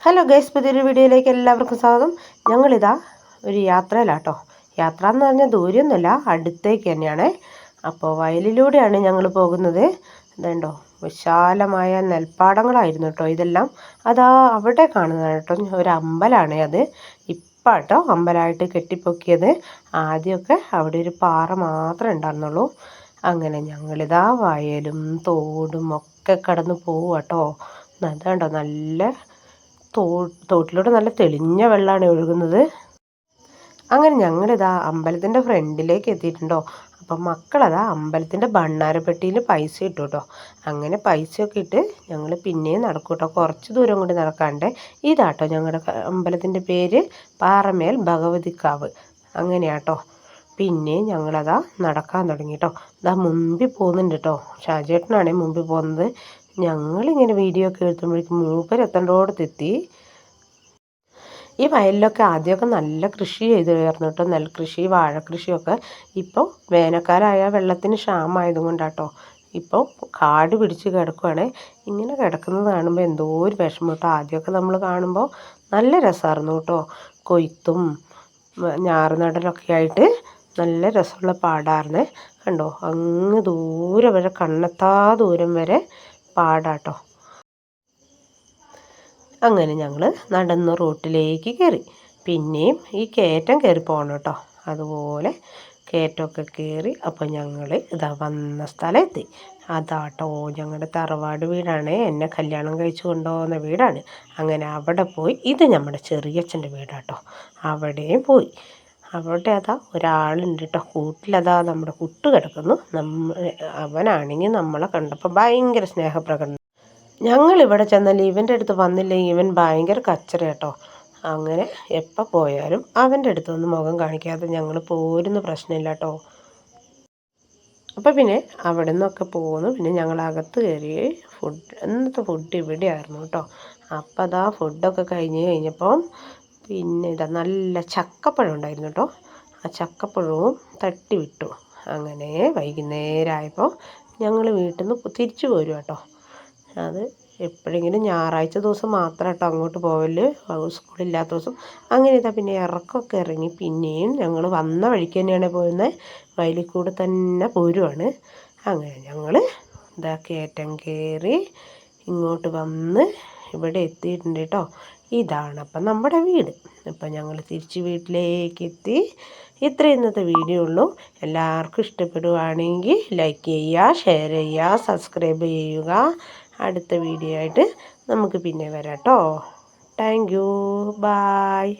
Hello guys, പുതിയൊരു വീഡിയോയിലേക്ക് എല്ലാവർക്കും സ്വാഗതം. ഞങ്ങളിതാ ഒരു യാത്രയിലാട്ടോ. യാത്ര എന്ന് പറഞ്ഞാൽ ദൂരമൊന്നുമില്ല, അടുത്തേക്ക് തന്നെയാണ്. അപ്പോൾ വയലിലൂടെയാണ് ഞങ്ങൾ പോകുന്നത്. ഇതുണ്ടോ, വിശാലമായ നെൽപ്പാടങ്ങളായിരുന്നു കേട്ടോ ഇതെല്ലാം. അതാ അവിടെ കാണുന്നതാണ് കേട്ടോ ഒരു അമ്പലമാണ്. അത് ഇപ്പം കേട്ടോ അമ്പലമായിട്ട് കെട്ടിപ്പൊക്കിയത്. ആദ്യമൊക്കെ അവിടെ ഒരു പാറ മാത്രമേ ഉണ്ടായിരുന്നുള്ളൂ. അങ്ങനെ ഞങ്ങളിതാ വയലും തോടും ഒക്കെ കടന്ന് പോവുക കേട്ടോ. അതുണ്ടോ നല്ല തോട്ടിലൂടെ നല്ല തെളിഞ്ഞ വെള്ളമാണ് ഒഴുകുന്നത്. അങ്ങനെ ഞങ്ങളിതാ അമ്പലത്തിൻ്റെ ഫ്രണ്ടിലേക്ക് എത്തിയിട്ടുണ്ടോ. അപ്പം മക്കളതാ അമ്പലത്തിൻ്റെ ഭണ്ണാരപ്പെട്ടിയിൽ പൈസ ഇട്ടു കേട്ടോ. അങ്ങനെ പൈസയൊക്കെ ഇട്ട് ഞങ്ങൾ പിന്നെയും നടക്കും കേട്ടോ. കുറച്ച് ദൂരം കൊണ്ട് നടക്കാണ്ട്. ഇതാട്ടോ ഞങ്ങളുടെ അമ്പലത്തിൻ്റെ പേര് പാറമേൽ ഭഗവതിക്കാവ്. അങ്ങനെയാട്ടോ. പിന്നെ ഞങ്ങളതാ നടക്കാൻ തുടങ്ങി കേട്ടോ. ഇതാ മുമ്പിൽ പോകുന്നുണ്ട് കേട്ടോ. ഷാജേട്ടനാണേ മുമ്പിൽ പോകുന്നത്. ഞങ്ങളിങ്ങനെ വീഡിയോ ഒക്കെ എടുത്തുമ്പോഴേക്കും മൂപ്പരെത്തേണ്ടോടത്തെത്തി. ഈ വയലിലൊക്കെ ആദ്യമൊക്കെ നല്ല കൃഷി ചെയ്ത് കയറുന്നു കേട്ടോ. നെൽകൃഷി, വാഴക്കൃഷിയൊക്കെ. ഇപ്പോൾ വേനൽക്കാലമായ വെള്ളത്തിന് ക്ഷാമമായതും കൊണ്ടാട്ടോ ഇപ്പോൾ കാട് പിടിച്ച് കിടക്കുകയാണ്. ഇങ്ങനെ കിടക്കുന്നത് കാണുമ്പോൾ എന്തോ ഒരു വിഷമം കേട്ടോ. ആദ്യമൊക്കെ നമ്മൾ കാണുമ്പോൾ നല്ല രസമായിരുന്നു കേട്ടോ. കൊയ്ത്തും ഞാറുനടലൊക്കെ ആയിട്ട് നല്ല രസമുള്ള പാടായിരുന്നു. കണ്ടോ, അങ്ങ് ദൂരെ വരെ കണ്ണെത്താ ദൂരം വരെ പാടാട്ടോ. അങ്ങനെ ഞങ്ങൾ നടന്ന് റോട്ടിലേക്ക് കയറി. പിന്നെയും ഈ കയറ്റം കയറി പോകണം കേട്ടോ. അതുപോലെ കയറ്റമൊക്കെ കയറി അപ്പോൾ ഞങ്ങൾ ഇതാ വന്ന സ്ഥലം എത്തി. അതാട്ടോ ഞങ്ങളുടെ തറവാട് വീടാണ്. എന്നെ കല്യാണം കഴിച്ച് കൊണ്ടുപോകുന്ന വീടാണ്. അങ്ങനെ അവിടെ പോയി. ഇത് നമ്മുടെ ചെറിയച്ഛൻ്റെ വീടാട്ടോ. അവിടെയും പോയി. അവിടെ അതാ ഒരാളുണ്ട് കേട്ടോ. കൂട്ടിലതാ നമ്മുടെ കുട്ട് കിടക്കുന്നു. അവനാണെങ്കിൽ നമ്മളെ കണ്ടപ്പോൾ ഭയങ്കര സ്നേഹപ്രകടനം. ഞങ്ങളിവിടെ ചെന്നാൽ ഇവൻ്റെ അടുത്ത് വന്നില്ലെങ്കിൽ ഇവൻ ഭയങ്കര കച്ചറ കേട്ടോ. അങ്ങനെ എപ്പോൾ പോയാലും അവൻ്റെ അടുത്തൊന്നും മുഖം കാണിക്കാതെ ഞങ്ങൾ പോരുന്ന പ്രശ്നമില്ല കേട്ടോ. അപ്പോൾ പിന്നെ അവിടെ നിന്നൊക്കെ പോകുന്നു. പിന്നെ ഞങ്ങൾ അകത്ത് കയറി ഇന്നത്തെ ഫുഡ് ഇവിടെ ആയിരുന്നു കേട്ടോ. അപ്പം അതാ ഫുഡൊക്കെ കഴിഞ്ഞപ്പോൾ പിന്നെ ഇതാ നല്ല ചക്കപ്പഴം ഉണ്ടായിരുന്നു കേട്ടോ. ആ ചക്കപ്പഴവും തട്ടി വിട്ടു. അങ്ങനെ വൈകുന്നേരമായപ്പോൾ ഞങ്ങൾ വീട്ടിൽ നിന്ന് തിരിച്ചു പോരും കേട്ടോ. അത് എപ്പോഴെങ്കിലും ഞായറാഴ്ച ദിവസം മാത്രം കേട്ടോ അങ്ങോട്ട് പോവല്, സ്കൂളില്ലാത്ത ദിവസം. അങ്ങനെ ഇതാ പിന്നെ ഇറക്കമൊക്കെ ഇറങ്ങി. പിന്നെയും ഞങ്ങൾ വന്ന വഴിക്ക് തന്നെയാണ് പോകുന്നത്. വയലിൽ കൂടെ തന്നെ പോരുവാണ്. അങ്ങനെ ഞങ്ങൾ ഇതാ കയറ്റം കയറി ഇങ്ങോട്ട് വന്ന് ഇവിടെ എത്തിയിട്ടുണ്ട് കേട്ടോ. ഇതാണ് അപ്പം നമ്മുടെ വീട്. അപ്പം ഞങ്ങൾ തിരിച്ച് വീട്ടിലേക്ക് എത്തി. ഇത്ര ഇന്നത്തെ വീഡിയോ ഉള്ളൂ. എല്ലാവർക്കും ഇഷ്ടപ്പെടുകയാണെങ്കിൽ ലൈക്ക് ചെയ്യുക, ഷെയർ ചെയ്യുക, സബ്സ്ക്രൈബ് ചെയ്യുക. അടുത്ത വീഡിയോ ആയിട്ട് നമുക്ക് പിന്നെ വരാം കേട്ടോ. Thank you, bye.